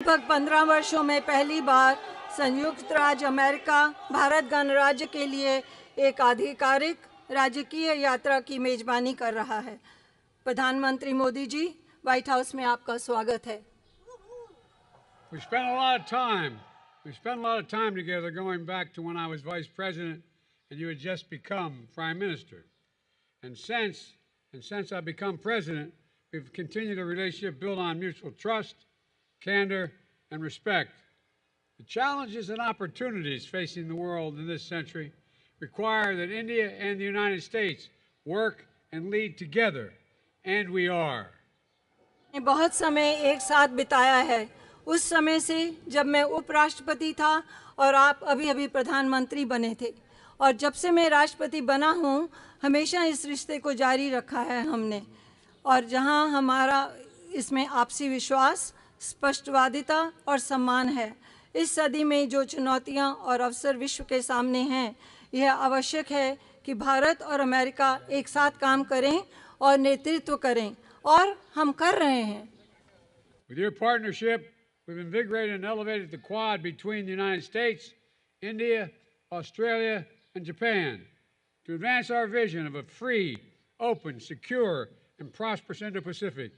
लगभग 15 वर्षों में पहली बार संयुक्त राज्य अमेरिका भारत गणराज्य के लिए एक आधिकारिक राजकीय यात्रा की मेजबानी कर रहा है। प्रधानमंत्री मोदी जी, वाइट हाउस में आपका स्वागत है। We spent a lot of time together going back to when I was vice president and you had just become prime minister. And since I've become president, we've continued a relationship built on mutual trust, candor, and respect. The challenges and opportunities facing the world in this century require that India and the United States work and lead together, and we are. बहुत समय एक साथ बिताया है, उस समय से जब मैं उपराष्ट्रपति था और आप अभी प्रधानमंत्री बने थे, और जब से मैं राष्ट्रपति बना हूँ हमेशा इस रिश्ते को जारी रखा है हमने। और जहाँ हमारा इसमें आपसी विश्वास, स्पष्टवादिता और सम्मान है। इस सदी में जो चुनौतियाँ और अवसर विश्व के सामने हैं, यह आवश्यक है कि भारत और अमेरिका एक साथ काम करें और नेतृत्व करें, और हम कर रहे हैं। With your partnership, we've invigorated and elevated the Quad between the United States, India, Australia, and Japan to advance our vision of a free, open, secure, and prosperous Indo-Pacific.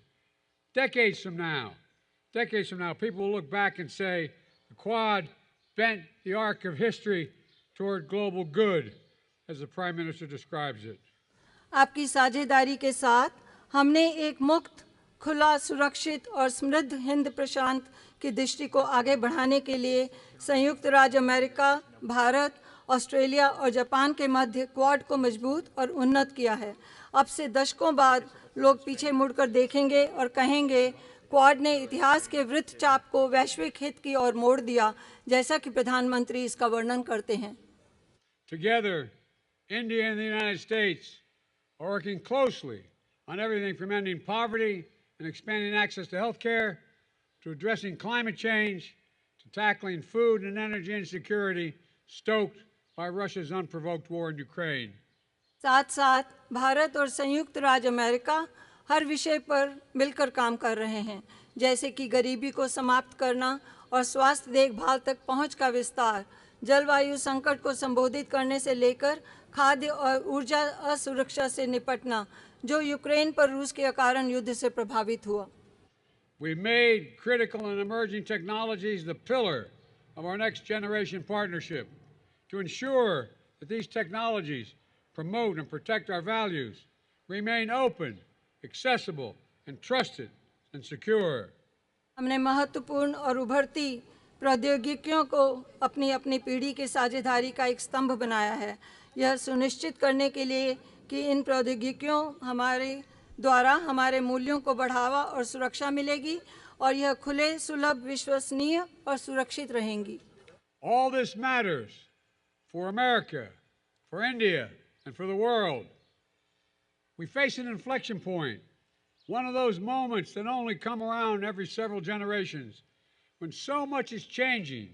Decades from now, people will look back and say the Quad bent the arc of history toward global good, as the Prime Minister describes it. आपकी साझेदारी के साथ हमने एक मुक्त, खुला, सुरक्षित और समृद्ध हिंद प्रशांत की दृष्टि को आगे बढ़ाने के लिए संयुक्त राज्य अमेरिका, भारत, ऑस्ट्रेलिया और जापान के मध्य क्वाड को मजबूत और उन्नत किया है। अब से दशकों बाद लोग पीछे मुड़कर देखेंगे और कहेंगे, क्वाड ने इतिहास के वृत्तचाप को वैश्विक हित की ओर मोड़ दिया, जैसा कि प्रधानमंत्री इसका वर्णन करते हैं। Together, India and the United States are working closely on everything from ending poverty and expanding access to health care, to addressing climate change, to tackling food and energy insecurity stoked by Russia's unprovoked war in Ukraine. साथ साथ भारत और संयुक्त राज्य America हर विषय पर मिलकर काम कर रहे हैं, जैसे कि गरीबी को समाप्त करना और स्वास्थ्य देखभाल तक पहुंच का विस्तार, जलवायु संकट को संबोधित करने से लेकर खाद्य और ऊर्जा असुरक्षा से निपटना, जो यूक्रेन पर रूस के कारण युद्ध से प्रभावित हुआ। We made critical and emerging technologies the pillar of our next generation partnership to ensure that these technologies promote and protect our values, remain open, accessible, and trusted and secure. हमने महत्वपूर्ण और उभरती प्रौद्योगिकियों को अपनी अपनी पीढ़ी की साझेदारी का एक स्तंभ बनाया है, यह सुनिश्चित करने के लिए कि इन प्रौद्योगिकियों हमारे द्वारा हमारे मूल्यों को बढ़ावा और सुरक्षा मिलेगी और यह खुले, सुलभ, विश्वसनीय और सुरक्षित रहेंगी। All this matters for America, for India, and for the world. We face an inflection point, one of those moments that only come around every several generations, when so much is changing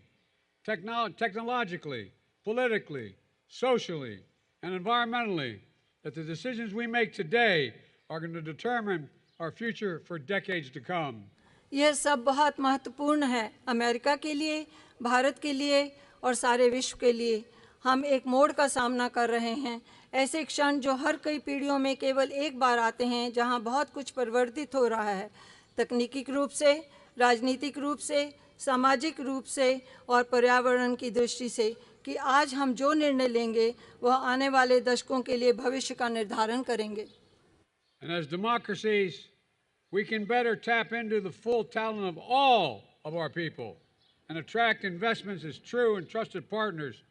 technologically, politically, socially, and environmentally, that the decisions we make today are going to determine our future for decades to come. यह सब बहुत महत्वपूर्ण है America के लिए, भारत के लिए और सारे विश्व के लिए। हम एक मोड़ का सामना कर रहे हैं, ऐसे क्षण जो हर कई पीढ़ियों में केवल एक बार आते हैं, जहां बहुत कुछ परिवर्तित हो रहा है, तकनीकी रूप से, राजनीतिक रूप से, सामाजिक रूप से और पर्यावरण की दृष्टि से, कि आज हम जो निर्णय लेंगे वह आने वाले दशकों के लिए भविष्य का निर्धारण करेंगे। And as democracies, we can better tap into the full talent of all of our people and attract investments as true and trusted partners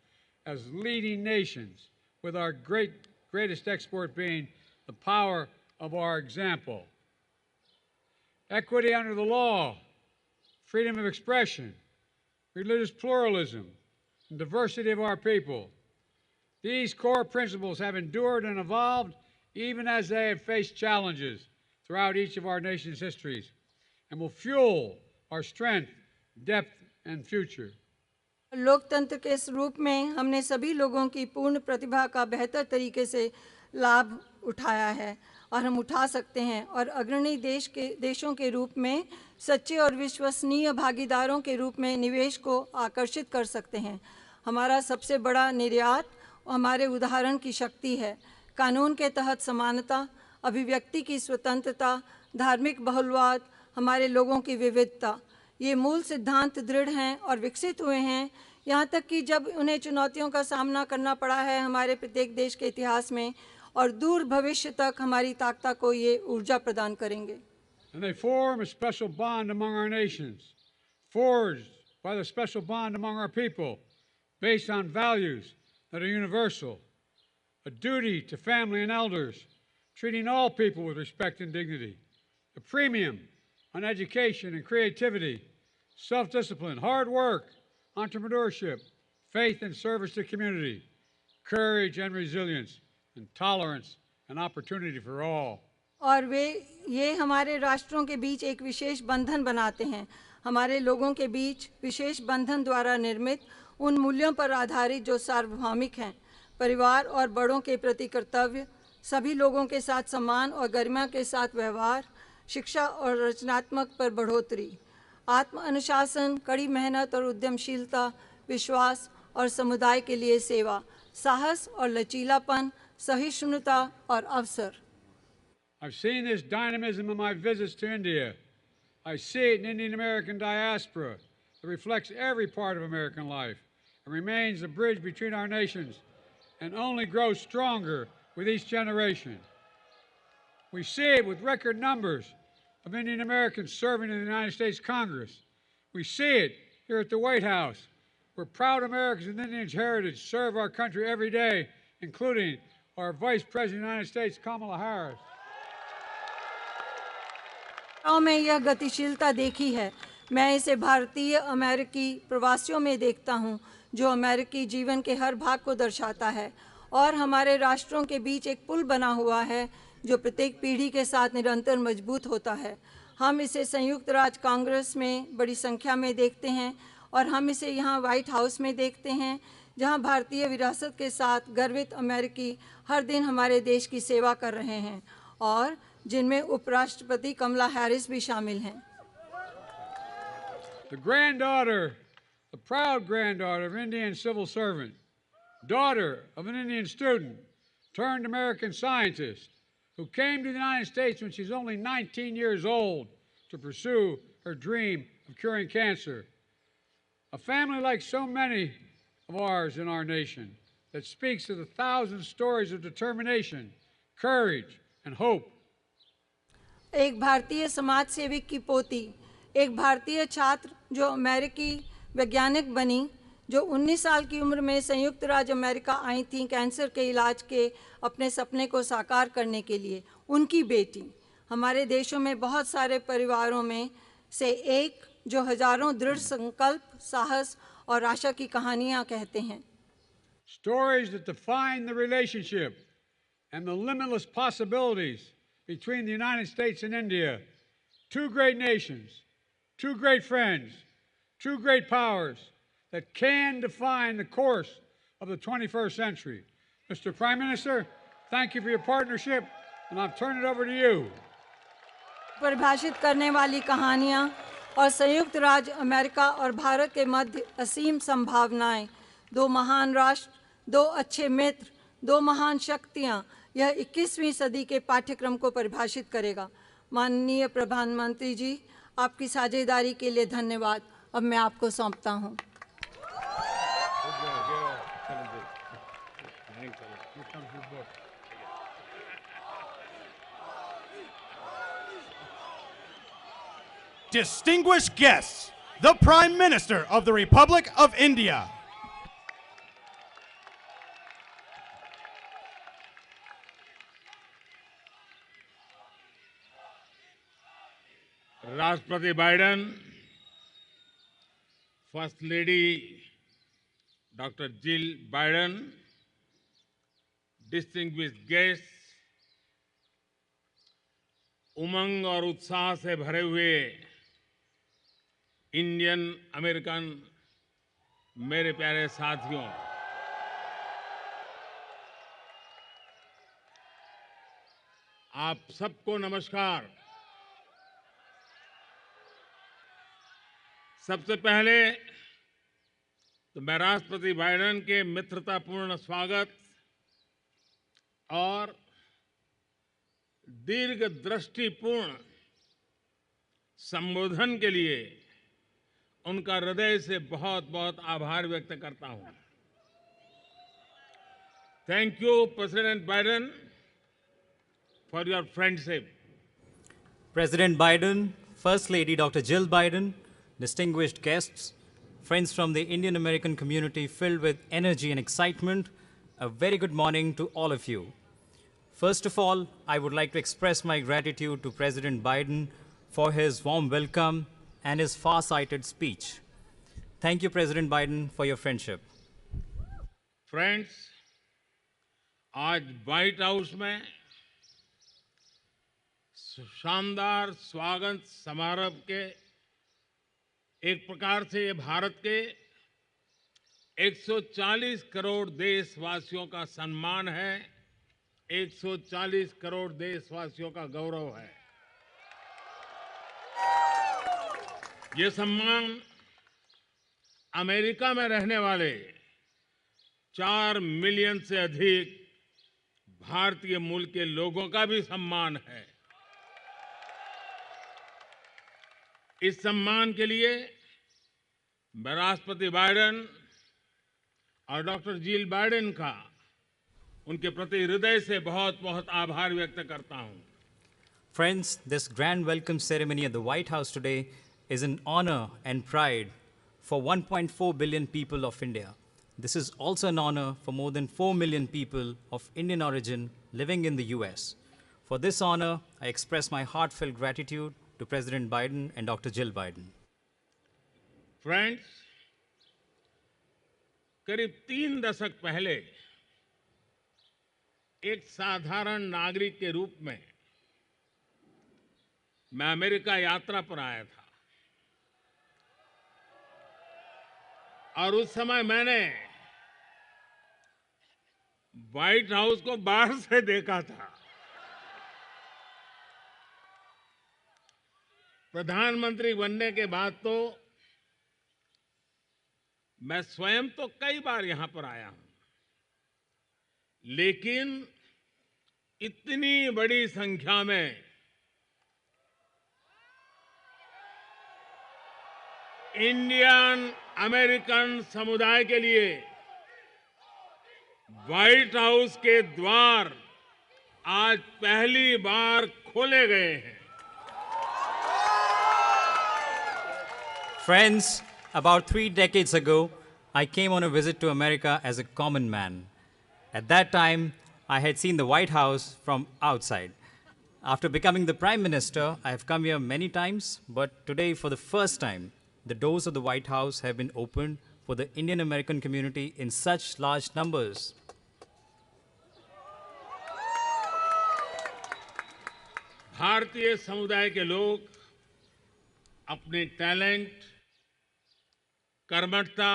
as leading nations, with our greatest export being the power of our example. Equity under the law, freedom of expression, religious pluralism, and diversity of our people. These core principles have endured and evolved even as they have faced challenges throughout each of our nation's histories, and will fuel our strength, depth, and future. लोकतंत्र के इस रूप में हमने सभी लोगों की पूर्ण प्रतिभा का बेहतर तरीके से लाभ उठाया है और हम उठा सकते हैं और अग्रणी देशों के रूप में सच्चे और विश्वसनीय भागीदारों के रूप में निवेश को आकर्षित कर सकते हैं। हमारा सबसे बड़ा निर्यात हमारे उदाहरण की शक्ति है। कानून के तहत समानता, अभिव्यक्ति की स्वतंत्रता, धार्मिक बहुलवाद, हमारे लोगों की विविधता, ये मूल सिद्धांत दृढ़ हैं और विकसित हुए हैं, यहाँ तक कि जब उन्हें चुनौतियों का सामना करना पड़ा है हमारे प्रत्येक देश के इतिहास में, और दूर भविष्य तक हमारी ताकत को ये ऊर्जा प्रदान करेंगे। And they form a special bond among our nations, forged by the special bond among our people, based on values that are universal, a duty to family and elders, treating all people with respect and dignity, a premium on education and creativity, self-discipline, hard work, entrepreneurship, faith and service to community, courage and resilience, and tolerance and opportunity for all. और ये हमारे राष्ट्रों के बीच एक विशेष बंधन बनाते हैं, हमारे लोगों के बीच विशेष बंधन द्वारा निर्मित उन मूल्यों पर आधारित जो सार्वभौमिक हैं, परिवार और बड़ों के प्रति कर्तव्य, सभी लोगों के साथ सम्मान और गरिमा के साथ व्यवहार, शिक्षा और रचनात्मक पर बढ़ोतरी, आत्म अनुशासन, कड़ी मेहनत और उद्यमशीलता, विश्वास और समुदाय के लिए सेवा, साहस और लचीलापन, सहिष्णुता और अवसर। I've seen this dynamism in my visits to India. I see it in Indian American diaspora. It reflects every part of American life and remains a bridge between our nations and only grows stronger with each generation. We see it with record numbers of Indian Americans serving in the United States Congress. We see it here at the White House, where proud Americans with Indian heritage serve our country every day, including our Vice President of the United States, Kamala Harris. में यह गतिशीलता देखी है। मैं इसे भारतीय अमेरिकी प्रवासियों में देखता हूँ, जो अमेरिकी जीवन के हर भाग को दर्शाता है और हमारे राष्ट्रों के बीच एक पुल बना हुआ है जो प्रत्येक पीढ़ी के साथ निरंतर मजबूत होता है। हम इसे संयुक्त राज्य कांग्रेस में बड़ी संख्या में देखते हैं और हम इसे यहाँ व्हाइट हाउस में देखते हैं, जहाँ भारतीय विरासत के साथ गर्वित अमेरिकी हर दिन हमारे देश की सेवा कर रहे हैं और जिनमें उपराष्ट्रपति कमला हैरिस भी शामिल हैं। The granddaughter, the proud granddaughter of an Indian civil servant, daughter of an Indian student, turned American scientist, who came to the United States when she was only 19 years old to pursue her dream of curing cancer. A family like so many of ours in our nation that speaks of the thousand stories of determination, courage, and hope. एक भारतीय समाज सेविक की पोती, एक भारतीय छात्र जो अमेरिकी वैज्ञानिक बनी, जो 19 साल की उम्र में संयुक्त राज्य अमेरिका आई थी कैंसर के इलाज के अपने सपने को साकार करने के लिए, उनकी बेटी। हमारे देशों में बहुत सारे परिवारों में से एक जो हजारों दृढ़ संकल्प, साहस और आशा की कहानियां कहते हैं। Stories that define the relationship and the limitless possibilities between the United States and India, two great nations, two great friends, two great powers that can define the course of the 21st century. Mr. Prime Minister, thank you for your partnership, and I'll turn it over to you. परिभाषित करने वाली कहानियाँ और संयुक्त राज्य America और भारत के मध्य असीम संभावनाएं, दो महान राष्ट्र, दो अच्छे मित्र, दो महान शक्तियाँ, यह 21वीं सदी के पाठ्यक्रम को परिभाषित करेगा। माननीय प्रधानमंत्री जी, आपकी साझेदारी के लिए धन्यवाद। अब मैं आपको सौंपता हूँ। Distinguished guests, the Prime Minister of the Republic of India. राष्ट्रपति Biden, first lady doctor Jill Biden, distinguished guest, उमंग और उत्साह से भरे हुए इंडियन अमेरिकन मेरे प्यारे साथियों, आप सबको नमस्कार। सबसे पहले तो मैं राष्ट्रपति बाइडेन के मित्रतापूर्ण स्वागत और दीर्घ दृष्टिपूर्ण संबोधन के लिए उनका हृदय से बहुत बहुत आभार व्यक्त करता हूं। Thank you president Biden for your friendship. President Biden, First Lady Dr. Jill Biden, distinguished guests, friends from the Indian American community filled with energy and excitement, a very good morning to all of you. First of all, I would like to express my gratitude to President Biden for his warm welcome and his far-sighted speech. Thank you, President Biden, for your friendship. Friends, आज white house में शानदार स्वागत समारोह के एक प्रकार से ये भारत के 140 करोड़ देशवासियों का सम्मान है, 140 करोड़ देशवासियों का गौरव है। ये सम्मान अमेरिका में रहने वाले 4 मिलियन से अधिक भारतीय मूल के लोगों का भी सम्मान है। इस सम्मान के लिए मैं राष्ट्रपति बाइडेन और डॉक्टर जिल बाइडेन का उनके प्रति हृदय से बहुत बहुत आभार व्यक्त करता हूं। Friends, this grand welcome ceremony at the White House today is an honor and pride for 1.4 billion people of India. This is also an honor for more than 4 million people of Indian origin living in the US. For this honor, I express my heartfelt gratitude to President Biden and Dr. Jill Biden. Friends, करीब 3 दशक पहले एक साधारण नागरिक के रूप में मैं अमेरिका यात्रा पर आया था और उस समय मैंने व्हाइट हाउस को बाहर से देखा था। प्रधानमंत्री बनने के बाद तो मैं स्वयं तो कई बार यहां पर आया हूं, लेकिन इतनी बड़ी संख्या में इंडियन अमेरिकन समुदाय के लिए व्हाइट हाउस के द्वार आज पहली बार खोले गए हैं। Friends, about 3 decades ago, I came on a visit to America as a common man. At that time, I had seen the White House from outside. After becoming the Prime Minister, I have come here many times, but today, for the first time, the doors of the White House have been opened for the Indian American community in such large numbers. भारतीय समुदाय के लोग अपने talent, कर्मठता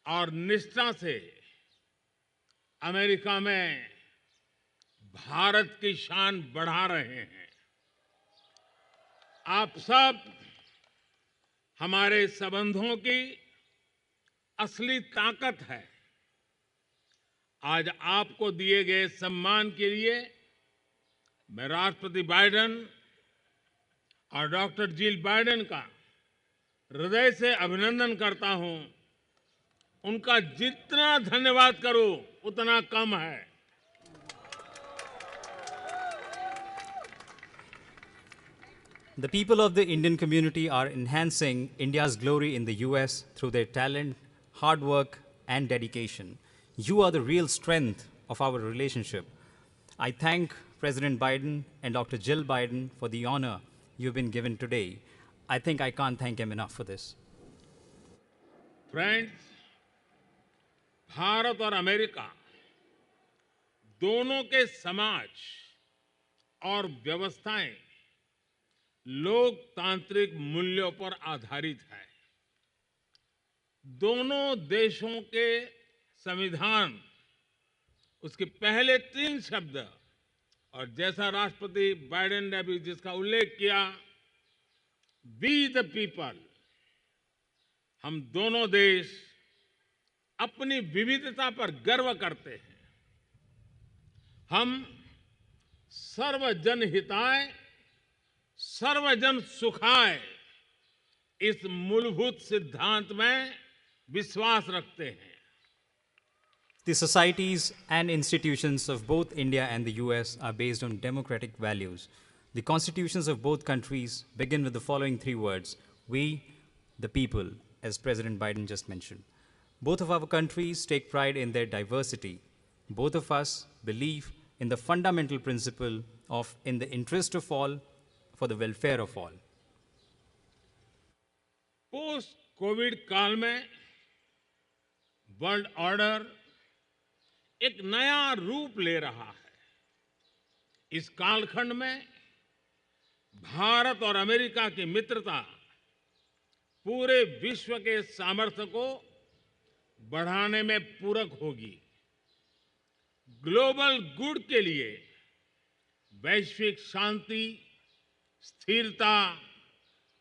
और निष्ठा से America में भारत की शान बढ़ा रहे हैं। आप सब हमारे संबंधों की असली ताकत है। आज आपको दिए गए सम्मान के लिए मैं राष्ट्रपति बाइडेन और डॉक्टर जिल बाइडेन का हृदय से अभिनंदन करता हूं। उनका जितना धन्यवाद करूं उतना कम है। The people of the Indian community are enhancing India's glory in the US through their talent, hard work, and dedication. You are the real strength of our relationship. I thank President Biden and Dr. Jill Biden for the honor you've been given today. I think I can't thank him enough for this. Friends, Bharat और America दोनों के समाज और व्यवस्थाएं लोकतांत्रिक मूल्यों पर आधारित है। दोनों देशों के संविधान, उसके पहले 3 शब्द और जैसा राष्ट्रपति बाइडेन ने अभी जिसका उल्लेख किया, वी द पीपल, हम दोनों देश अपनी विविधता पर गर्व करते हैं। हम सर्वजन हिताय सर्वजन सुखाय इस मूलभूत सिद्धांत में विश्वास रखते हैं। The societies and institutions of both India and the US are based on democratic values. The constitutions of both countries begin with the following three words: we, the people, as President Biden just mentioned. Both of our countries take pride in their diversity. Both of us believe in the fundamental principle of in the interest of all, for the welfare of all. Post Covid काल में world order एक नया रूप ले रहा है। इस कालखंड में भारत और अमेरिका की मित्रता पूरे विश्व के सामर्थ्य को बढ़ाने में पूरक होगी। ग्लोबल गुड के लिए वैश्विक शांति, स्थिरता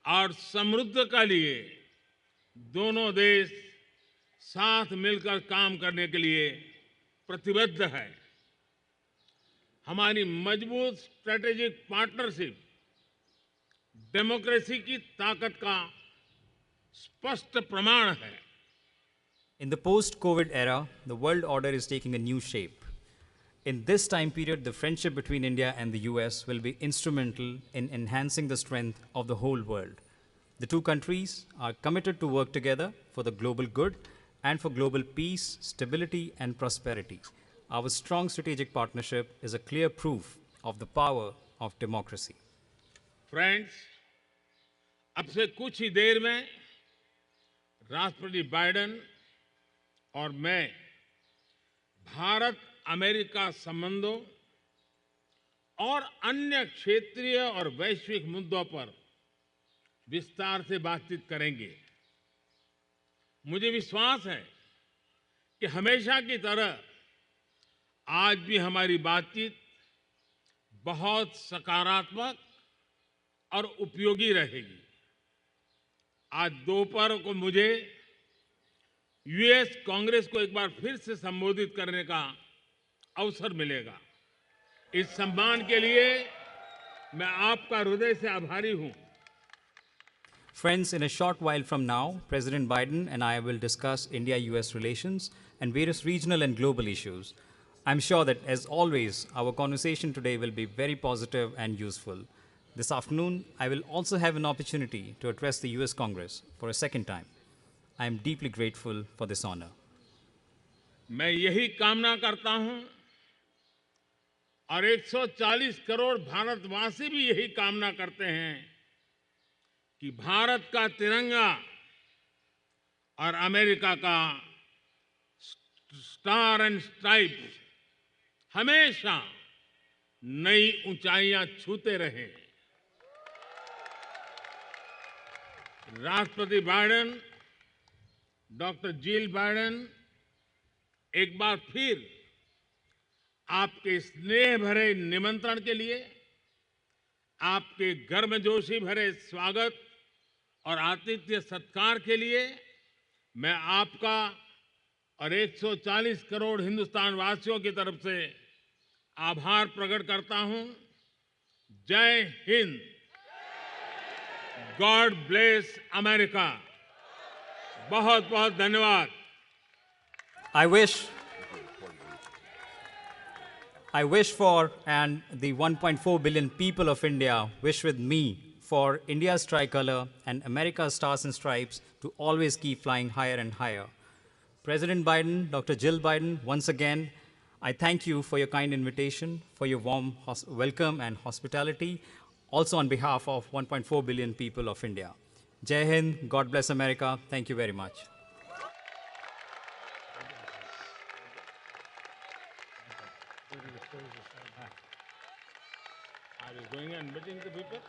और समृद्धि के लिए दोनों देश साथ मिलकर काम करने के लिए प्रतिबद्ध है। हमारी मजबूत स्ट्रेटेजिक पार्टनरशिप डेमोक्रेसी की ताकत का स्पष्ट प्रमाण है। In the post-COVID era, the world order is taking a new shape. In this time period, the friendship between India and the US will be instrumental in enhancing the strength of the whole world. The two countries are committed to work together for the global good and for global peace, stability, and prosperity. Our strong strategic partnership is a clear proof of the power of democracy. Friends, अब से कुछ ही देर में राष्ट्रपति Biden और मैं Bharat America संबंधों और अन्य क्षेत्रीय और वैश्विक मुद्दों पर विस्तार से बातचीत करेंगे। मुझे विश्वास है कि हमेशा की तरह आज भी हमारी बातचीत बहुत सकारात्मक और उपयोगी रहेगी। आज दोपहर को मुझे यूएस कांग्रेस को एक बार फिर से संबोधित करने का अवसर मिलेगा। इस सम्मान के लिए मैं आपका हृदय से आभारी हूं। Friends, in a short while from now, President Biden and I will discuss India-US relations and various regional and global issues. I'm sure that, as always, our conversation today will be very positive and useful. This afternoon, I will also have an opportunity to address the US Congress for a second time. I am deeply grateful for this honor. मैं यही कामना करता हूं और 140 करोड़ भारतवासी भी यही कामना करते हैं कि भारत का तिरंगा और अमेरिका का स्टार एंड स्ट्राइप्स हमेशा नई ऊंचाइयां छूते रहें। राष्ट्रपति बाइडेन, डॉक्टर जिल बाइडेन, एक बार फिर आपके स्नेह भरे निमंत्रण के लिए, आपके गर्मजोशी भरे स्वागत और आतिथ्य सत्कार के लिए मैं आपका और 140 करोड़ हिंदुस्तान वासियों की तरफ से आभार प्रकट करता हूं। जय हिंद। God bless America. बहुत बहुत धन्यवाद। I wish for, and the 1.4 billion people of India wish with me, for India's tricolor and America's stars and stripes to always keep flying higher and higher. President Biden, Dr. Jill Biden, once again, I thank you for your kind invitation, for your warm welcome and hospitality, also on behalf of 1.4 billion people of India. Jai Hind, God bless America. Thank you very much. Are you going and meeting the people?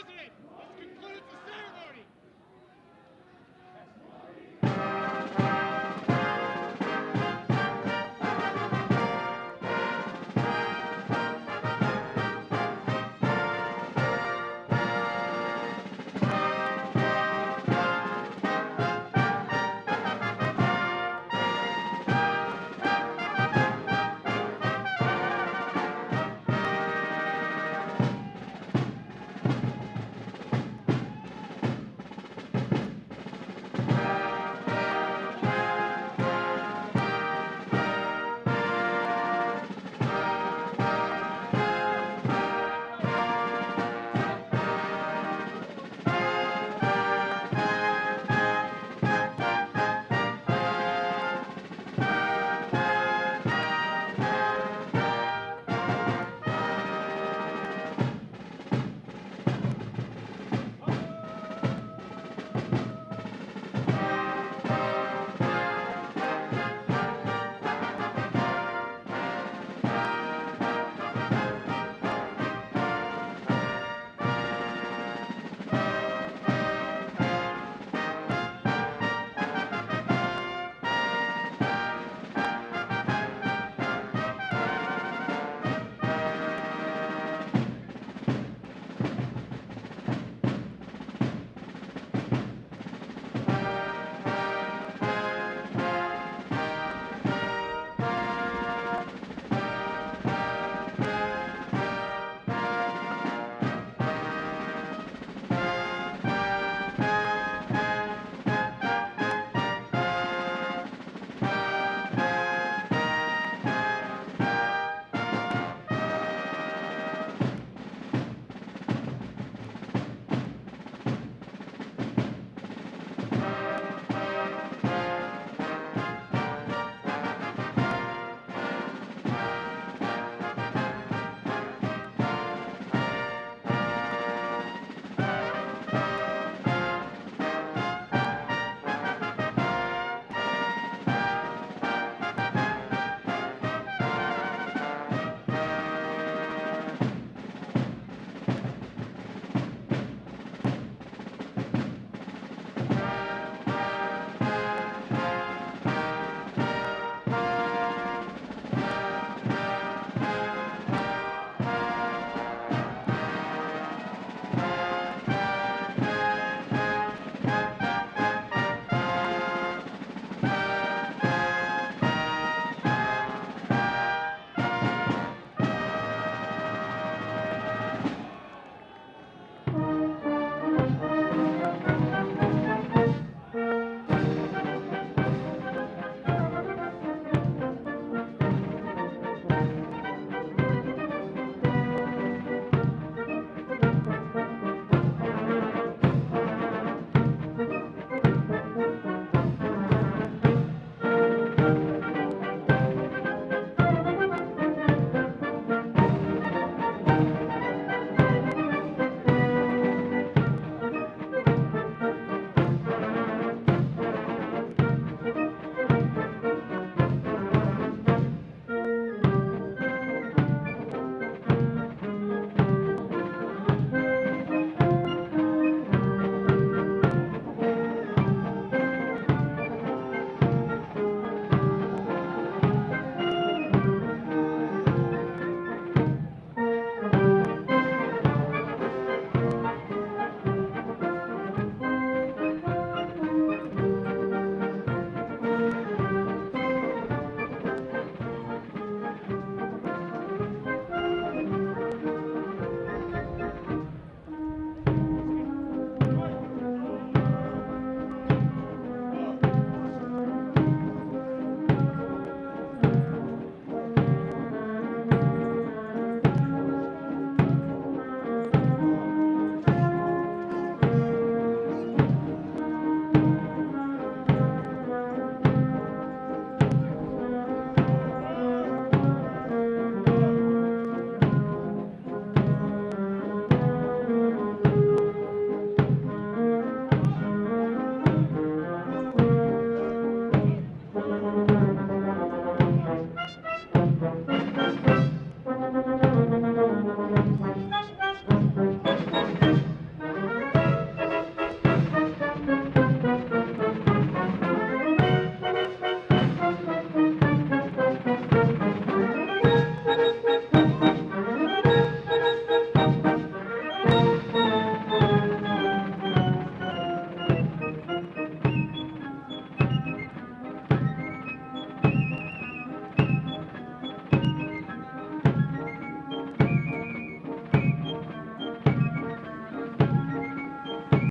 President.